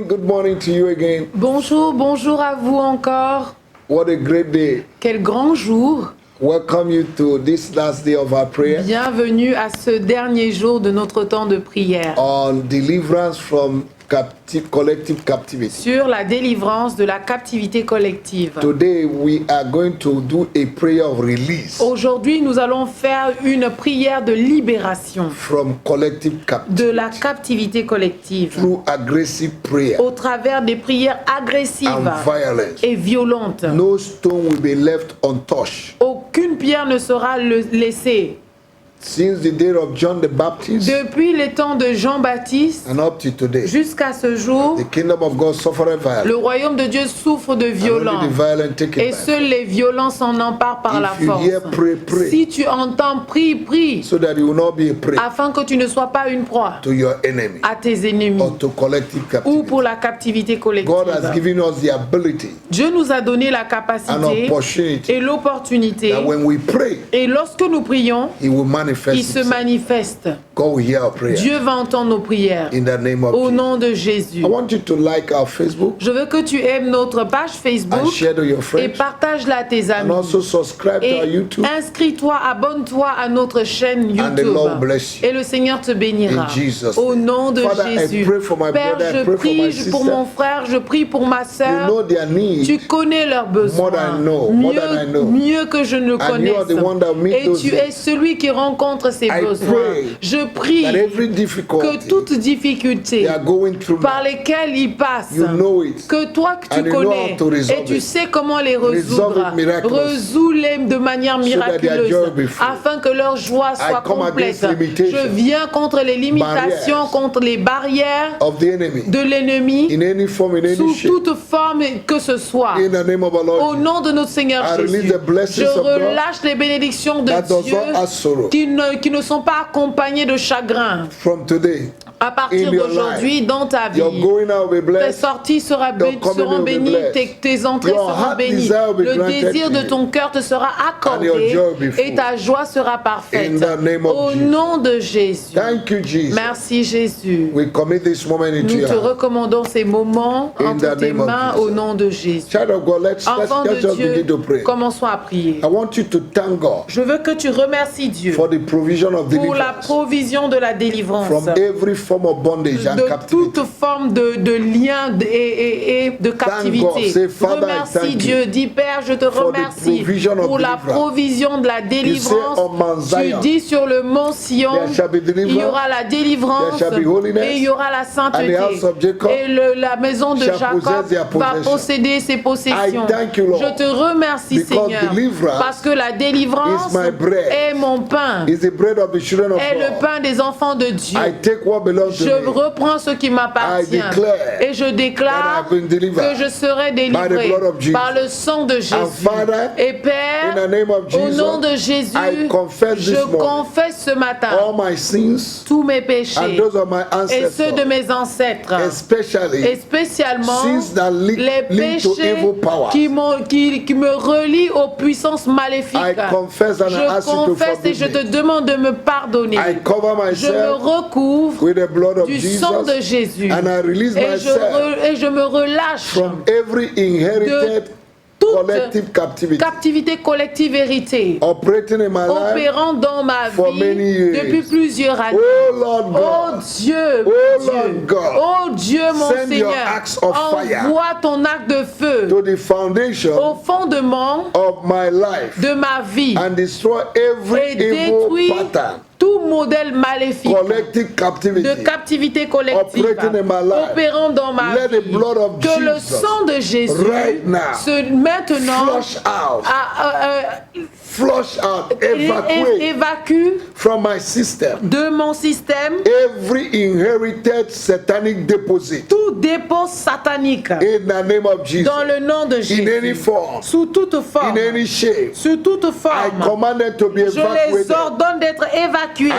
good morning to you again. Bonjour, bonjour à vous encore. What a great day. Quel grand jour. Welcome you to this last day of our prayer. Bienvenue à ce dernier jour de notre temps de prière. On deliverance from collective captivity. Sur la délivrance de la captivité collective. Today we are going to do a prayer of release. Aujourd'hui, nous allons faire une prière de libération from collective captivity. De la captivité collective. Through aggressive prayer. Au travers des prières agressives and violence. Et violentes. No stone will be left untouched. Aucune pierre ne sera laissée. Since the day of John the Baptist, depuis les temps de Jean-Baptiste and up to today, jusqu'à ce jour, the kingdom of God suffered violence. Le royaume de Dieu souffre de violence. Et seuls les violents s'en emparent par la force. Pray, si tu entends, prie, so that you will not be a prey afin que tu ne sois pas une proie to your enemy, à tes ennemis or to collective captivity. Ou pour la captivité collective. God has given us the ability Dieu nous a donné la capacité et l'opportunité. Et lorsque nous prions, il se manifeste. Dieu va entendre nos prières. Au nom de Jésus. Je veux que tu aimes notre page Facebook et partage-la à tes amis. Et inscris-toi, abonne-toi à notre chaîne YouTube. Et le Seigneur te bénira. Au nom de Jésus. Père, je prie pour mon frère, je prie pour ma sœur. Tu connais leurs besoins. Mieux que je ne connaisse. Et tu es celui qui rencontre ses besoins. Je prie que toute difficulté par lesquelles ils passent, que toi que tu connais et tu sais comment les résoudre, résous-les de manière miraculeuse afin que leur joie soit complète. Je viens contre les limitations, contre les barrières de l'ennemi sous toute forme que ce soit. Au nom de notre Seigneur Jésus, je relâche les bénédictions de Dieu qui ne sont pas accompagnés de chagrin. À partir d'aujourd'hui, dans ta vie, tes sorties seront bénies, tes entrées seront bénies. Le désir de ton cœur te sera accordé et ta joie sera parfaite. Au nom de Jésus. Merci Jésus. Nous te recommandons ces moments entre tes mains au nom de Jésus. Enfants de Dieu, commençons à prier. Je veux que tu remercies Dieu pour la provision de la délivrance. De toute forme de lien et de captivité. Remercie Dieu. Dis Père, je te remercie pour la provision de la délivrance. Tu dis sur le mont Sion, il y aura la délivrance et il y aura la sainteté. Et la maison de Jacob va posséder ses possessions. Je te remercie Seigneur parce que la délivrance est mon pain. Est le pain des enfants de Dieu. Je reprends ce qui m'appartient et je déclare que je serai délivré par le sang de Jésus. Et Père, au nom de Jésus, je confesse ce matin tous mes péchés et ceux de mes ancêtres, et spécialement les péchés qui me relient aux puissances maléfiques. Je confesse et je te demande de me pardonner. Je me recouvre du sang de Jésus et je me relâche de toute captivité collective héritée opérant dans ma vie depuis plusieurs années. Oh Dieu, oh Dieu mon Seigneur, envoie ton acte de feu au fondement de ma vie et détruis tout modèle maléfique de captivité collective opérant dans ma vie. Que le sang de Jésus maintenant évacue de mon système tout dépôt satanique dans le nom de Jésus, sous toute forme, je les ordonne d'être évacués évacué.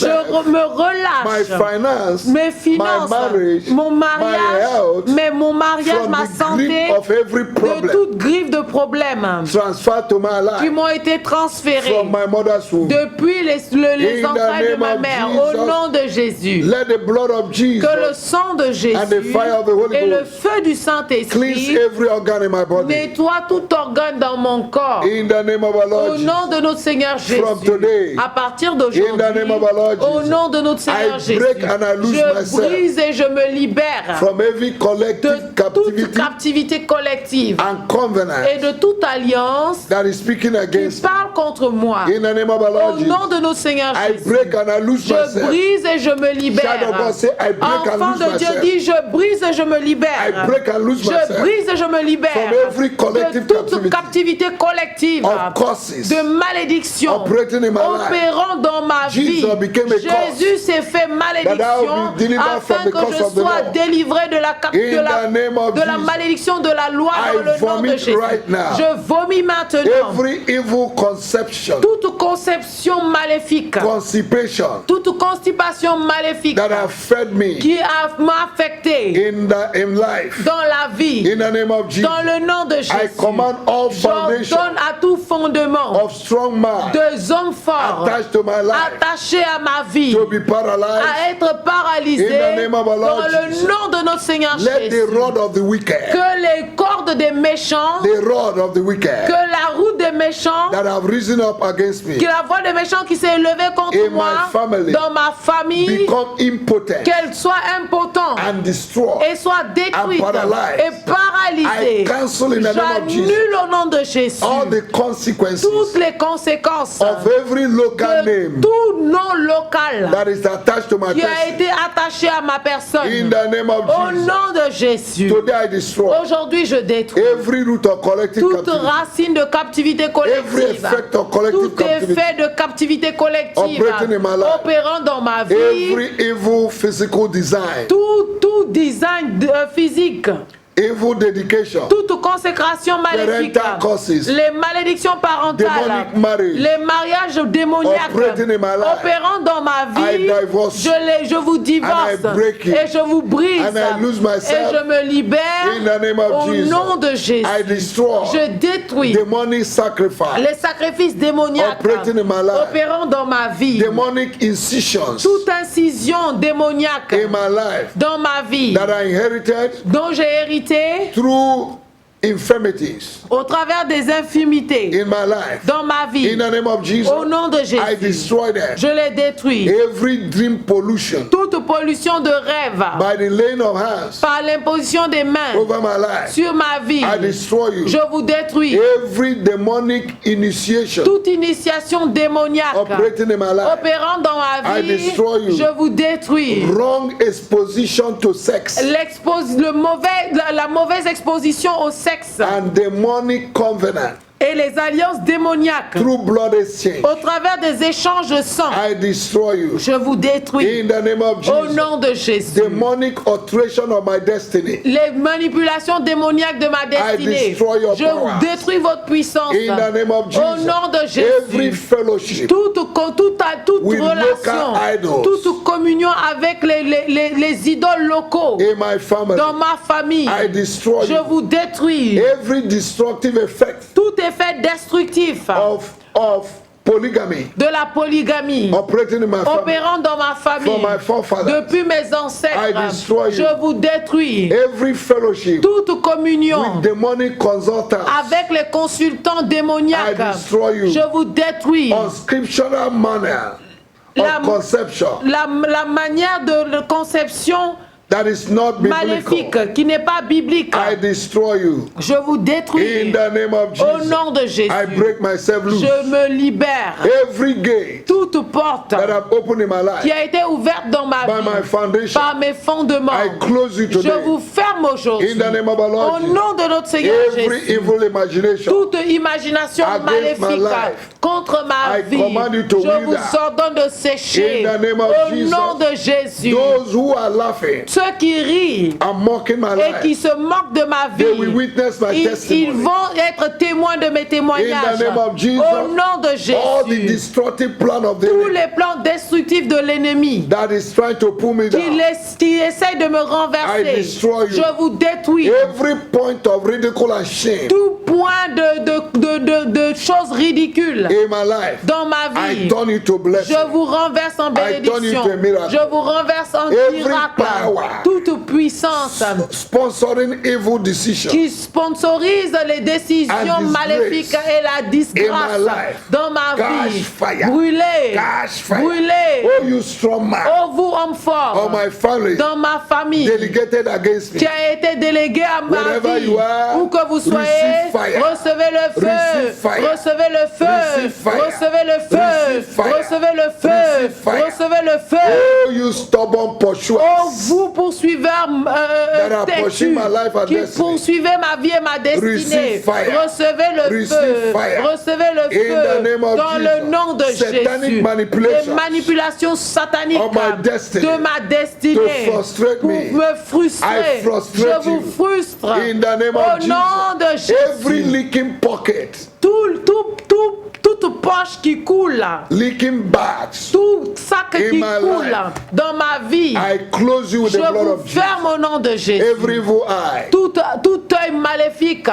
Je me relâche. Mes finances, mon mariage, mon mariage, ma santé, de toute griffe de problèmes qui m'ont été transférés depuis les entrailles de ma mère. Au nom de Jésus, que le sang de Jésus et le feu du Saint-Esprit nettoie tout organe dans mon corps. Au nom de notre Seigneur Jésus, à partir d'aujourd'hui, au nom de notre Seigneur Jésus, je brise et je me libère de toute captivité collective et de toute alliance qui parle contre moi. Au nom de notre Seigneur Jésus, je brise et je me libère. Enfant de Dieu dit, je brise et je me libère. Je brise et je me libère de toute captivité collective, de malédiction opérant dans ma vie. Jésus s'est fait malédiction afin que je sois délivré de la malédiction de la loi dans le nom de Jésus. Je vomis maintenant toute conception maléfique, toute constipation maléfique qui m'a affecté dans la vie. Dans le nom de Jésus, j'ordonne à tout fondement de hommes forts attachés à ma vie à être paralysés dans le nom de notre Seigneur Jésus. Que les cordes des méchants, que la roue des méchants, que la voix des méchants qui s'est élevée contre moi dans ma famille, qu'elle soit impotente et soit détruite et paralysée. J'annule au nom de Jésus toutes les conséquences de tout nom local qui a été attaché à ma personne. Au nom de Jésus, aujourd'hui je détruis toute racine de captivité collective, tout effet de captivité collective opérant dans ma vie, tout design physique, toute consécration maléfique, les malédictions parentales, les mariages démoniaques opérant dans ma vie, je vous divorce et je vous brise et je me libère au nom de Jésus. Je détruis les sacrifices démoniaques opérant dans ma vie, toute incision démoniaque dans ma vie dont j'ai hérité through infirmities, au travers des infirmités dans ma vie. Au nom de Jésus, je les détruis. Toute pollution de rêve par l'imposition des mains sur ma vie, je vous détruis. Toute initiation démoniaque opérant dans ma vie, je vous détruis. La mauvaise exposition au sexe and demonic covenant. Et les alliances démoniaques au travers des échanges de sang, je vous détruis au nom de Jésus. Les manipulations démoniaques de ma destinée, je vous détruis votre puissance au nom de Jésus. Toute relation, toute communion avec les idoles locaux dans ma famille, je vous détruis. Tout effet destructif de la polygamie opérant dans ma famille depuis mes ancêtres, je vous détruis. Toute communion avec les consultants démoniaques, je vous détruis. La manière de conception maléfique qui n'est pas biblique, je vous détruis au nom de Jésus. Je me libère. Toute porte qui a été ouverte dans ma vie par mes fondements, je vous ferme aujourd'hui au nom de notre Seigneur Jésus. Toute imagination maléfique contre ma vie, je vous ordonne de sécher au nom de Jésus. ceux qui rient et qui se moquent de ma vie, ils vont être témoins de mes témoignages. Au nom de Jésus, tous les plans destructifs de l'ennemi qui essaie de me renverser, je vous détruis. Tout point de choses ridicules dans ma vie, je vous renverse en bénédiction. Je vous renverse en miracle. Toute puissance qui sponsorise les décisions maléfiques et la disgrâce dans ma vie. Brûlez, brûlez. Oh vous hommes forts, dans ma famille, qui a été délégué à ma vie, où que vous soyez, recevez le feu, recevez le feu, recevez le feu, recevez le feu, recevez le feu. Oh vous poursuiveurs têtus, qui poursuivez ma vie et ma destinée, recevez le feu, recevez le feu dans le nom de Jésus. Les manipulations sataniques de ma destinée pour me frustrer, je vous frustre au nom de Jésus. Toute poche qui coule, tout sac qui coule dans ma vie, je vous ferme au nom de Jésus. Tout œil maléfique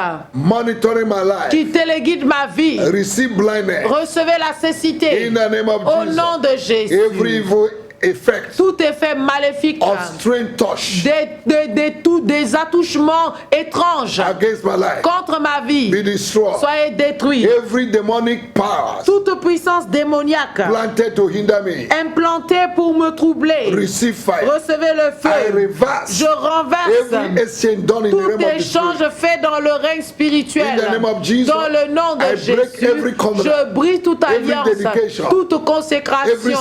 qui téléguide ma vie, recevez la cécité au nom de Jésus. Tout effet maléfique des attouchements étranges contre ma vie, soyez détruits. Toute puissance démoniaque implantée pour me troubler, recevez le feu. Je renverse tout échange fait dans le règne spirituel dans le nom de Jésus. Je brise toute alliance, toute consécration,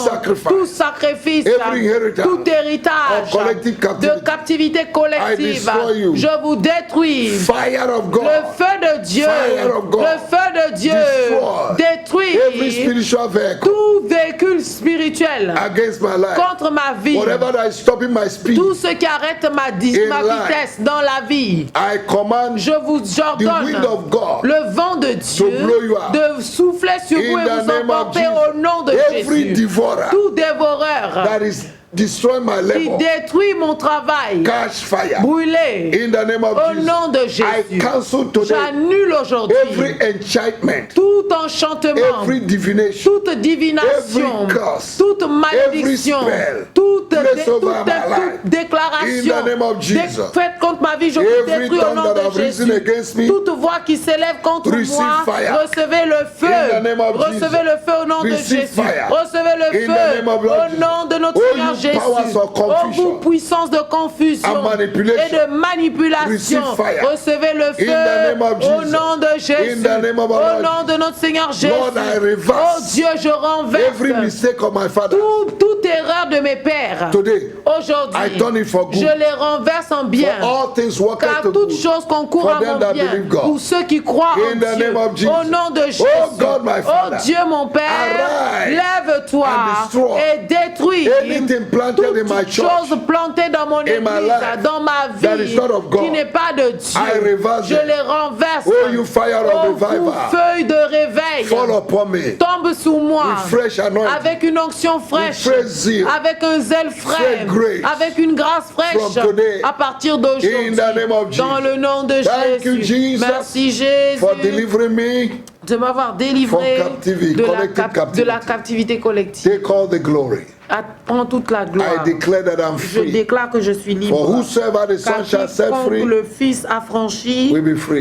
tout sacrifice, tout héritage de captivité collective, je vous détruis. Le feu de Dieu, le feu de Dieu détruit tout véhicule spirituel contre ma vie, tout ce qui arrête ma vitesse dans la vie. Je vous ordonne le vent de Dieu de souffler sur vous et vous emporter au nom de Jésus. Tout dévoreur qui détruit mon travail, brûlez au nom de Jésus. J'annule aujourd'hui tout enchantement, toute divination, toute malédiction, toute déclaration faite contre ma vie, je vous détruis au nom de Jésus. Toute voix qui s'élève contre moi, recevez le feu, recevez le feu au nom de Jésus, recevez le feu au nom de notre Seigneur Jésus. Oh vous puissance de confusion et de manipulation, recevez le feu au nom de Jésus, au nom de notre Seigneur Jésus. Oh Dieu, je renverse toute erreur de mes pères. Aujourd'hui, je les renverse en bien, car toutes choses concourent à mon bien pour ceux qui croient en Dieu. Au nom de Jésus, oh Dieu mon Père, lève-toi et détruis toute chose plantée dans mon église, dans ma vie, qui n'est pas de Dieu. Je les renverse. Oh, vous, feuilles de réveil, tombe sous moi avec une onction fraîche, avec un zèle frais, avec une grâce fraîche à partir d'aujourd'hui. Dans le nom de Jésus. Merci Jésus de m'avoir délivré de la captivité collective. Prends toute la gloire. Je déclare que je suis libre. Car quiconque le Fils affranchi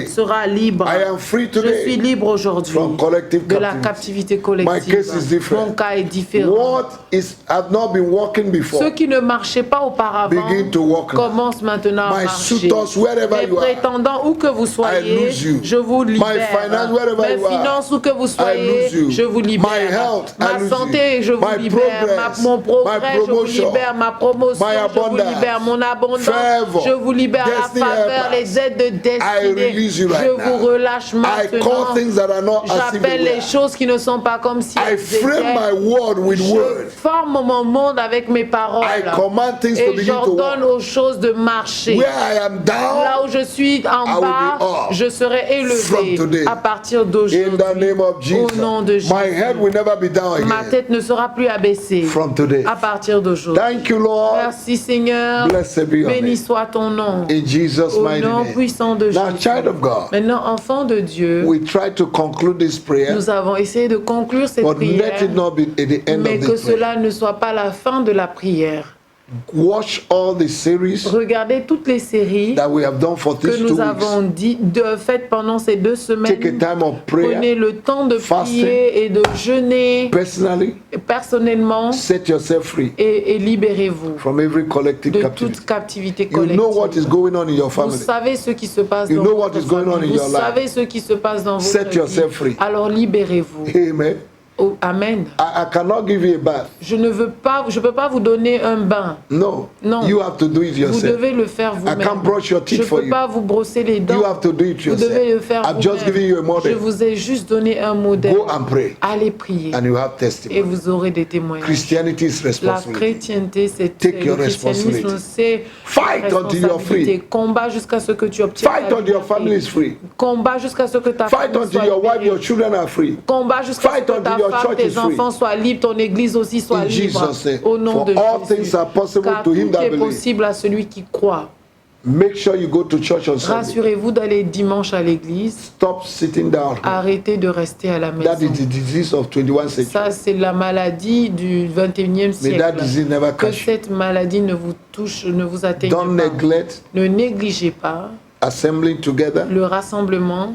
sera libre. Je suis libre aujourd'hui de la captivité collective. Mon cas est différent. Ceux qui ne marchaient pas auparavant commencent maintenant à marcher. Mes prétendants, où que vous soyez, je vous libère. Mes finances, où que vous soyez, je vous libère. Ma santé, je vous libère. Mon progrès, je vous libère. Ma promotion, je vous libère. Mon abondance, je vous libère. La faveur, les aides de destinée, je vous relâche maintenant. J'appelle les choses qui ne sont pas comme si elles étaient. Je forme mon monde avec mes paroles. Et j'ordonne aux choses de marcher. Là où je suis en bas, je serai élevé à partir d'aujourd'hui. Au nom de Jésus. Ma tête ne sera plus abaissée à partir d'aujourd'hui. Merci Seigneur. Béni soit ton nom. Au nom puissant de Jésus. Maintenant, enfant de Dieu, nous avons essayé de conclure cette prière, mais que cela ne soit pas la fin de la prière. Watch all the series. Regardez toutes les séries que nous avons faites pendant ces 2 semaines. Prenez le temps de prier et de jeûner personnellement et libérez-vous de toute captivité collective. Vous savez ce qui se passe dans votre famille. Vous savez ce qui se passe dans votre vie. Alors libérez-vous. Amen. Oh, amen. I cannot give you a bath. Je ne peux pas vous donner un bain. No. You have to do it yourself. Vous devez le faire vous-même. I can't brush your teeth for you. Je ne peux pas vous brosser les dents. You have to do it yourself. Vous devez le faire I've just given you a model. Je vous ai juste donné un modèle. Go and pray. Allez prier. And you have testimony. Et vous aurez des témoignages. Christianity is responsibility. La chrétienté, c'est Take your responsibility. C'est fight until you are free. Combat jusqu'à ce que tu obtiennes. Fight until your family is free. Combat jusqu'à ce que ta famille soit libérée. Fight until your wife, your children are free. Combat jusqu'à ce que ta femme, tes enfants soient libres, ton église aussi soit libre. Au nom de Jésus. Car tout est possible à celui qui croit. Make sure you go to church on Sunday. Rassurez-vous d'aller dimanche à l'église. Stop sitting down. Arrêtez de rester à la maison. That is the disease of 21st century. Ça, c'est la maladie du 21e siècle. May that disease never que catch cette maladie ne vous touche, ne vous atteigne Don't pas. Neglect ne négligez pas assembling together le rassemblement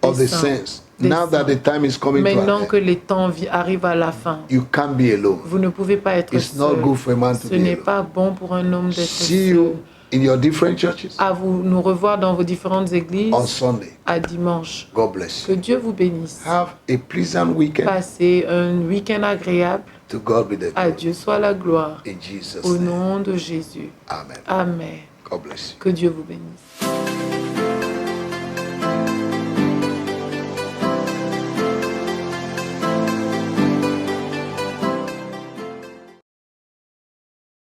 of the saints. Now that the time is coming Maintenant que les temps arrivent à la fin, you can't be alone. Vous ne pouvez pas être It's seul. Not good for a man to Ce n'est pas bon pour un homme d'être seul. You in your different churches. À vous nous revoir dans vos différentes églises. On Sunday. À dimanche. God bless you. Que Dieu vous bénisse. Have a pleasant weekend. Passez un week-end agréable. To God be the glory. À Dieu soit la gloire. In Jesus' Au name. nom de Jésus. Amen. Amen. God bless you. Que Dieu vous bénisse.